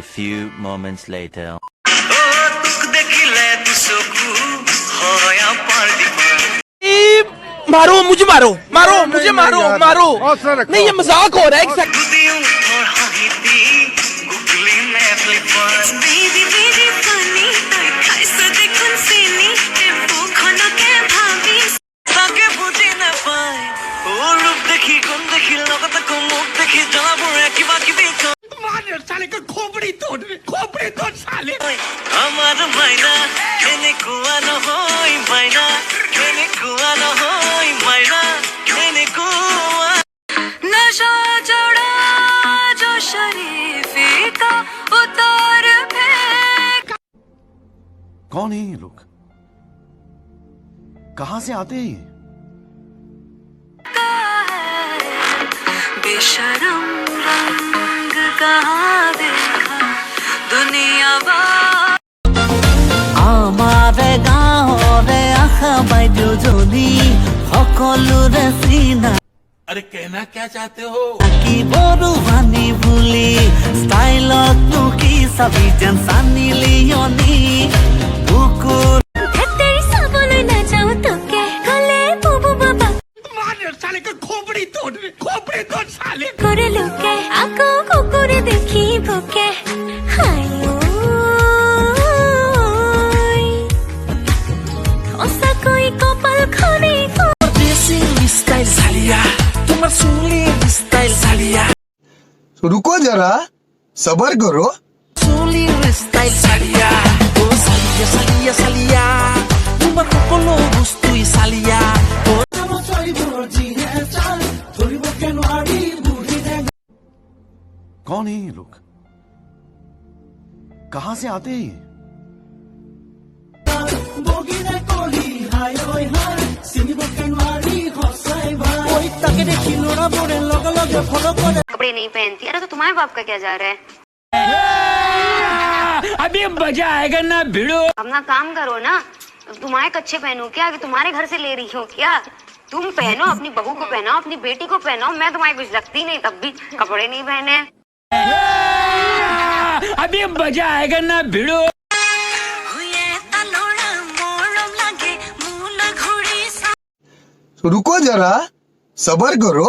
few moments later. मारो मुझे, मारो मारो मुझे, मारो मारो। नहीं, ये मजाक हो रहा है। साले का खोपड़ी तोड़ साले। আমার মাইনা কেনে কুয়ানো হই মাইনা কেনে কুয়ানো হই মাইনা কেনে কুয়া नशा चढ़ा जो शरीफी का उतार फेंक। कौन है ये लोग? कहां से आते हैं ये? बेशरम रंग कहाँ देखा दुनिया আমারে গাঁৱৰে আশা বাইদেউ জনী সকলোৰে চিনা। अरे कहना क्या चाहते हो? কি বড় ভানি ভুলি ষ্টাইলত নুকি চাবি যেন চানি লিয়নি বুকুৰ তেৰি চাবলৈ নাযাওঁ তোকে গলে বুবু বাবা। साले का खोपड़ी तोड़ साले। করে লোকে আকৌ কুকুৰে দেখি ভোকে ওসাকৈ কপাল খনি स्टाइल सालिया, तुम्हार सुनली स्टाइल सालिया। रुको जरा, सबर करो। सुनली स्टाइल सालिया, ओ सालिया सालिया सालिया, तुम्हार সকলো বস্তুই सालिया। कौन है ये लोग? कहां से आते हैं ये? कपड़े नहीं पहनती। अरे तो तुम्हारे बाप का क्या जा रहा है? अभी मजा आएगा ना भिड़ो। अपना काम करो ना। तुम्हारे कच्चे पहनू क्या? अभी तुम्हारे घर से ले रही हो क्या? तुम पहनो, अपनी बहू को पहनाओ, अपनी बेटी को पहनाओ। मैं तुम्हारी कुछ लगती नहीं, तब भी कपड़े नहीं पहने। अभी मजा आएगा ना भिड़ो। रुको जरा, सबर करो।